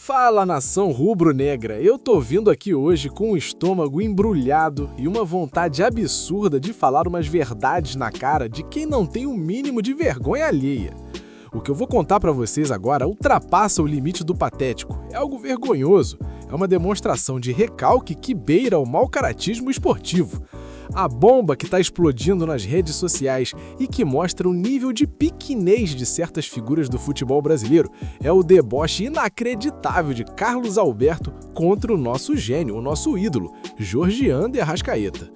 Fala, nação rubro-negra! Eu tô vindo aqui hoje com o estômago embrulhado e uma vontade absurda de falar umas verdades na cara de quem não tem o mínimo de vergonha alheia. O que eu vou contar pra vocês agora ultrapassa o limite do patético. É algo vergonhoso. É uma demonstração de recalque que beira o mau caratismo esportivo. A bomba que tá explodindo nas redes sociais e que mostra o nível de piquinez de certas figuras do futebol brasileiro é o deboche inacreditável de Carlos Alberto contra o nosso gênio, o nosso ídolo, Georgian de Arrascaeta.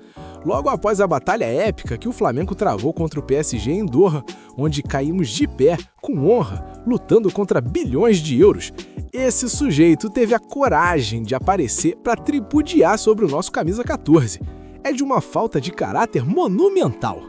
Logo após a batalha épica que o Flamengo travou contra o PSG em Doha, onde caímos de pé, com honra, lutando contra bilhões de euros, esse sujeito teve a coragem de aparecer para tripudiar sobre o nosso camisa 14. É de uma falta de caráter monumental.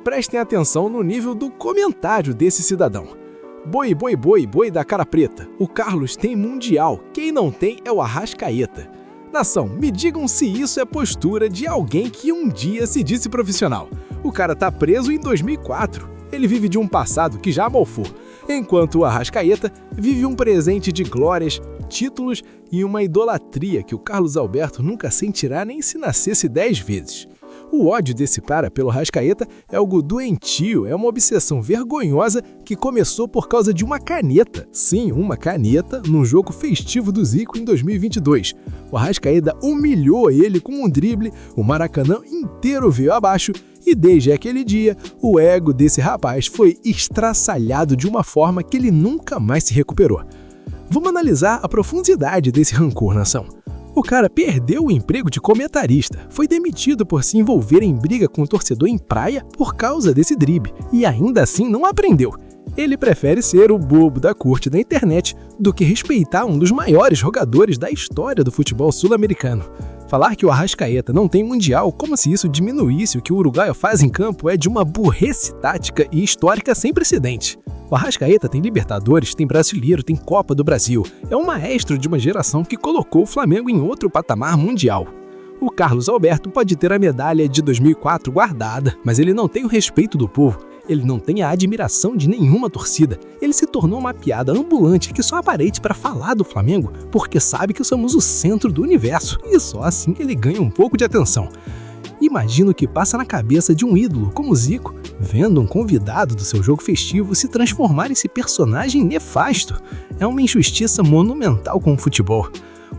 Prestem atenção no nível do comentário desse cidadão. Boi, boi, boi, boi da cara preta. O Carlos tem mundial, quem não tem é o Arrascaeta. Nação, me digam se isso é postura de alguém que um dia se disse profissional. O cara tá preso em 2004. Ele vive de um passado que já mofou, enquanto o Arrascaeta vive um presente de glórias, títulos e uma idolatria que o Carlos Alberto nunca sentirá nem se nascesse 10 vezes. O ódio desse cara pelo Arrascaeta é algo doentio, é uma obsessão vergonhosa que começou por causa de uma caneta. Sim, uma caneta num jogo festivo do Zico em 2022. O Arrascaeta humilhou ele com um drible, o Maracanã inteiro veio abaixo e desde aquele dia o ego desse rapaz foi estraçalhado de uma forma que ele nunca mais se recuperou. Vamos analisar a profundidade desse rancor, nação. O cara perdeu o emprego de comentarista, foi demitido por se envolver em briga com o torcedor em praia por causa desse drible e ainda assim não aprendeu. Ele prefere ser o bobo da corte da internet do que respeitar um dos maiores jogadores da história do futebol sul-americano. Falar que o Arrascaeta não tem mundial como se isso diminuísse o que o uruguaio faz em campo é de uma burrice tática e histórica sem precedente. O Arrascaeta tem Libertadores, tem Brasileiro, tem Copa do Brasil. É um maestro de uma geração que colocou o Flamengo em outro patamar mundial. O Carlos Alberto pode ter a medalha de 2004 guardada, mas ele não tem o respeito do povo. Ele não tem a admiração de nenhuma torcida. Ele se tornou uma piada ambulante que só aparece para falar do Flamengo porque sabe que somos o centro do universo e só assim ele ganha um pouco de atenção. Imagina o que passa na cabeça de um ídolo como Zico, vendo um convidado do seu jogo festivo se transformar nesse personagem nefasto. É uma injustiça monumental com o futebol.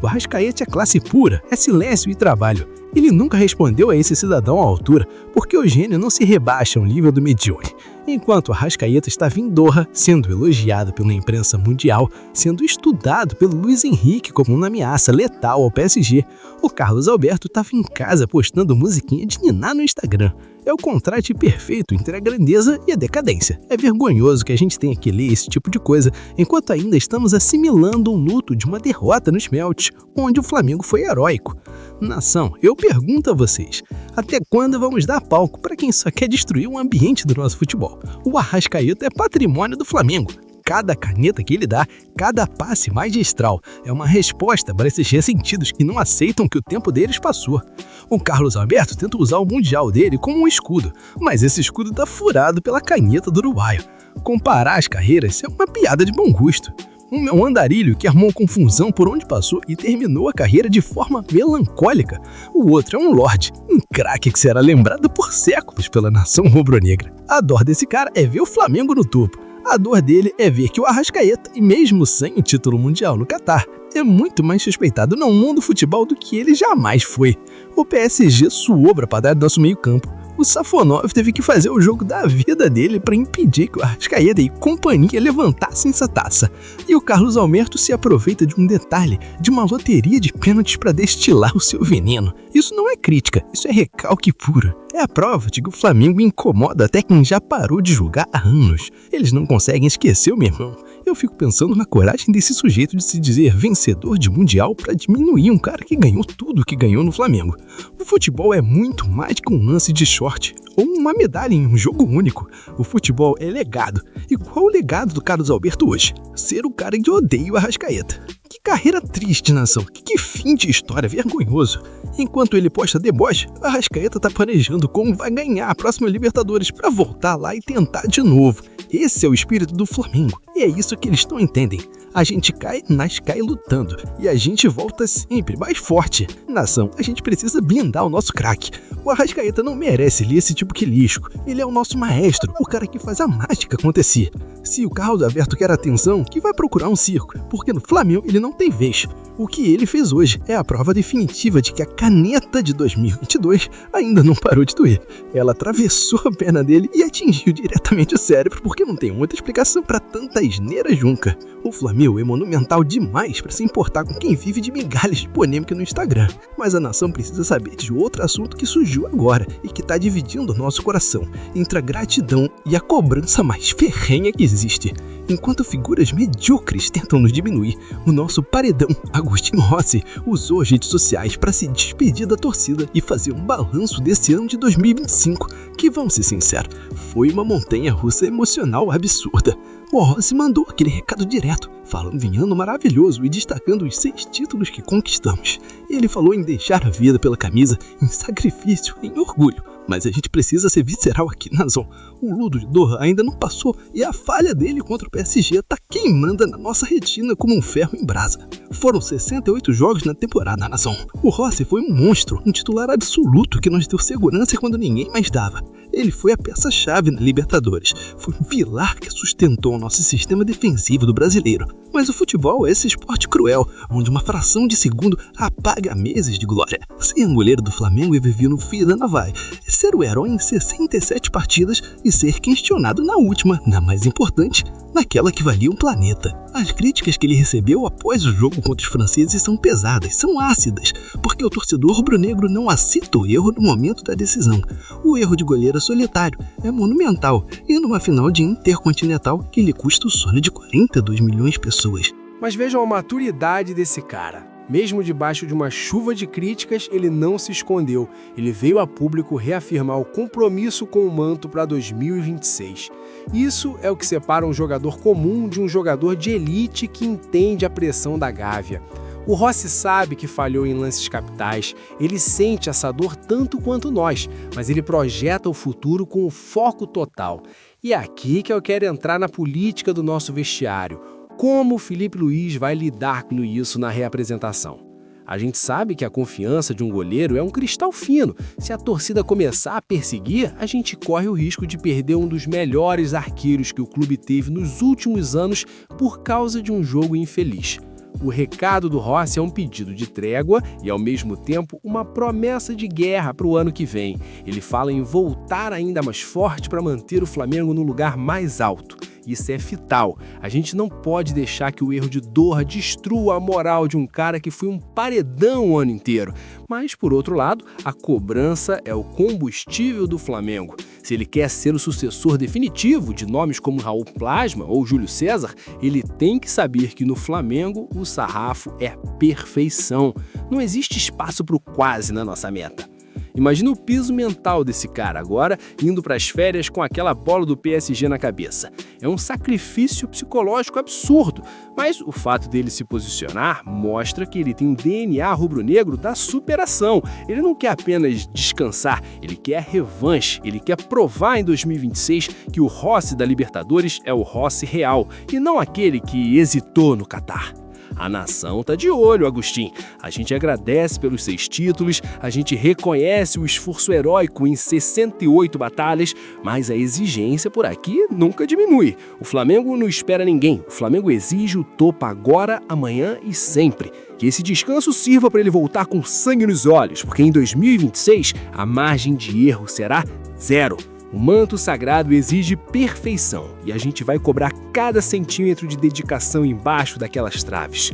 O Arrascaeta é classe pura, é silêncio e trabalho. Ele nunca respondeu a esse cidadão à altura, porque o gênio não se rebaixa ao nível do medíocre. Enquanto o Arrascaeta estava em Doha, sendo elogiado pela imprensa mundial, sendo estudado pelo Luiz Henrique como uma ameaça letal ao PSG, o Carlos Alberto estava em casa postando musiquinha de ninar no Instagram. É o contraste perfeito entre a grandeza e a decadência. É vergonhoso que a gente tenha que ler esse tipo de coisa, enquanto ainda estamos assimilando um luto de uma derrota no Esmelte, onde o Flamengo foi heróico. Nação, eu pergunto a vocês, até quando vamos dar palco para quem só quer destruir o ambiente do nosso futebol? O Arrascaeta é patrimônio do Flamengo. Cada caneta que ele dá, cada passe magistral é uma resposta para esses ressentidos que não aceitam que o tempo deles passou. O Carlos Alberto tenta usar o mundial dele como um escudo, mas esse escudo tá furado pela caneta do uruguaio. Comparar as carreiras é uma piada de bom gosto. Um é um andarilho que armou confusão por onde passou e terminou a carreira de forma melancólica. O outro é um lorde, um craque que será lembrado por séculos pela nação rubro-negra. A dor desse cara é ver o Flamengo no topo. A dor dele é ver que o Arrascaeta, e mesmo sem o título mundial no Catar, é muito mais respeitado no mundo do futebol do que ele jamais foi. O PSG suou para parar do nosso meio campo. O Safonov teve que fazer o jogo da vida dele para impedir que o Arrascaeta e companhia levantassem essa taça. E o Carlos Alberto se aproveita de um detalhe, de uma loteria de pênaltis para destilar o seu veneno. Isso não é crítica, isso é recalque puro. É a prova de que o Flamengo incomoda até quem já parou de jogar há anos. Eles não conseguem esquecer o meu irmão. Eu fico pensando na coragem desse sujeito de se dizer vencedor de mundial para diminuir um cara que ganhou tudo que ganhou no Flamengo. O futebol é muito mais que um lance de short ou uma medalha em um jogo único. O futebol é legado. E qual o legado do Carlos Alberto hoje? Ser o cara que odeia o Arrascaeta. Que carreira triste, nação. Que fim de história vergonhoso. Enquanto ele posta deboche, a Arrascaeta tá planejando como vai ganhar a próxima Libertadores para voltar lá e tentar de novo. Esse é o espírito do Flamengo. E é isso que eles não entendem. A gente cai, mas cai lutando. E a gente volta sempre mais forte. Nação, a gente precisa blindar o nosso craque. O Arrascaeta não merece esse tipo de lixo. Ele é o nosso maestro, o cara que faz a mágica acontecer. Se o Carlos Alberto quer atenção, que vai procurar um circo, porque no Flamengo ele não tem vez. O que ele fez hoje é a prova definitiva de que a caneta de 2022 ainda não parou de doer. Ela atravessou a perna dele e atingiu diretamente o cérebro, porque não tem outra explicação para tanta asneira junca. O Flamengo é monumental demais para se importar com quem vive de migalhas de polêmica no Instagram. Mas a nação precisa saber de outro assunto que surgiu agora e que está dividindo o nosso coração, entre a gratidão e a cobrança mais ferrenha que existe. Enquanto figuras medíocres tentam nos diminuir, o nosso paredão Agostinho Rossi usou as redes sociais para se despedir da torcida e fazer um balanço desse ano de 2025, que, vamos ser sinceros, foi uma montanha-russa emocional absurda. O Rossi mandou aquele recado direto, falando em ano maravilhoso e destacando os 6 títulos que conquistamos. Ele falou em deixar a vida pela camisa, em sacrifício, em orgulho. Mas a gente precisa ser visceral aqui, Nazon. O Ludo de Doha ainda não passou e a falha dele contra o PSG tá queimando na nossa retina como um ferro em brasa. Foram 68 jogos na temporada, Nazon. O Rossi foi um monstro, um titular absoluto que nos deu segurança quando ninguém mais dava. Ele foi a peça-chave na Libertadores. Foi um pilar que sustentou o nosso sistema defensivo do brasileiro. Mas o futebol é esse esporte cruel, onde uma fração de segundo apaga meses de glória. Ser goleiro do Flamengo e viver no fio da navalha, ser o herói em 67 partidas e ser questionado na última, na mais importante, naquela que valia um planeta. As críticas que ele recebeu após o jogo contra os franceses são pesadas, são ácidas, porque o torcedor rubro-negro não aceita o erro no momento da decisão. O erro de goleiro solitário é monumental, e numa final de intercontinental que lhe custa o sonho de 42 milhões de pessoas. Mas vejam a maturidade desse cara. Mesmo debaixo de uma chuva de críticas, ele não se escondeu. Ele veio a público reafirmar o compromisso com o manto para 2026. Isso é o que separa um jogador comum de um jogador de elite que entende a pressão da Gávea. O Rossi sabe que falhou em lances capitais, ele sente essa dor tanto quanto nós, mas ele projeta o futuro com o foco total. E é aqui que eu quero entrar na política do nosso vestiário. Como o Felipe Luiz vai lidar com isso na reapresentação? A gente sabe que a confiança de um goleiro é um cristal fino. Se a torcida começar a perseguir, a gente corre o risco de perder um dos melhores arqueiros que o clube teve nos últimos anos por causa de um jogo infeliz. O recado do Rossi é um pedido de trégua e, ao mesmo tempo, uma promessa de guerra para o ano que vem. Ele fala em voltar ainda mais forte para manter o Flamengo no lugar mais alto. Isso é vital. A gente não pode deixar que o erro de Doha destrua a moral de um cara que foi um paredão o ano inteiro. Mas, por outro lado, a cobrança é o combustível do Flamengo. Se ele quer ser o sucessor definitivo de nomes como Raul Plasma ou Júlio César, ele tem que saber que no Flamengo o sarrafo é perfeição. Não existe espaço para o quase na nossa meta. Imagina o piso mental desse cara agora indo para as férias com aquela bola do PSG na cabeça. É um sacrifício psicológico absurdo, mas o fato dele se posicionar mostra que ele tem um DNA rubro-negro da superação. Ele não quer apenas descansar, ele quer a revanche, ele quer provar em 2026 que o Rossi da Libertadores é o Rossi real e não aquele que hesitou no Catar. A nação tá de olho, Agostinho. A gente agradece pelos 6 títulos, a gente reconhece o esforço heróico em 68 batalhas, mas a exigência por aqui nunca diminui. O Flamengo não espera ninguém. O Flamengo exige o topo agora, amanhã e sempre. Que esse descanso sirva para ele voltar com sangue nos olhos, porque em 2026 a margem de erro será 0. O manto sagrado exige perfeição e a gente vai cobrar cada centímetro de dedicação embaixo daquelas traves.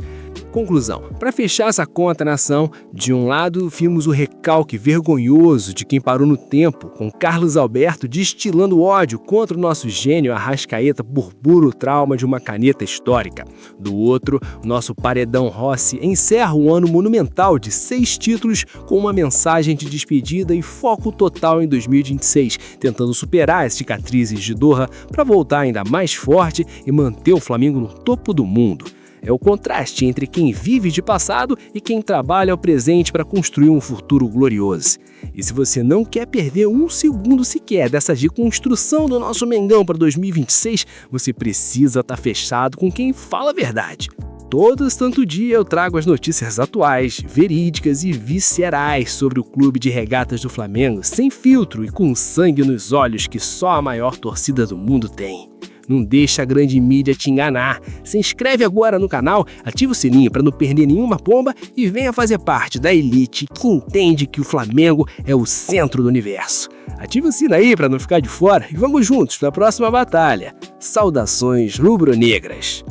Conclusão. Para fechar essa conta, nação, de um lado vimos o recalque vergonhoso de quem parou no tempo, com Carlos Alberto destilando ódio contra o nosso gênio Arrascaeta por puro trauma de uma caneta histórica. Do outro, o nosso paredão Rossi encerra um ano monumental de 6 títulos com uma mensagem de despedida e foco total em 2026, tentando superar as cicatrizes de Doha para voltar ainda mais forte e manter o Flamengo no topo do mundo. É o contraste entre quem vive de passado e quem trabalha ao presente para construir um futuro glorioso. E se você não quer perder um segundo sequer dessa de construção do nosso Mengão para 2026, você precisa estar fechado com quem fala a verdade. Todo santo dia eu trago as notícias atuais, verídicas e viscerais sobre o clube de regatas do Flamengo, sem filtro e com sangue nos olhos que só a maior torcida do mundo tem. Não deixa a grande mídia te enganar. Se inscreve agora no canal, ativa o sininho para não perder nenhuma pomba e venha fazer parte da elite que entende que o Flamengo é o centro do universo. Ativa o sino aí para não ficar de fora e vamos juntos para a próxima batalha. Saudações rubro-negras!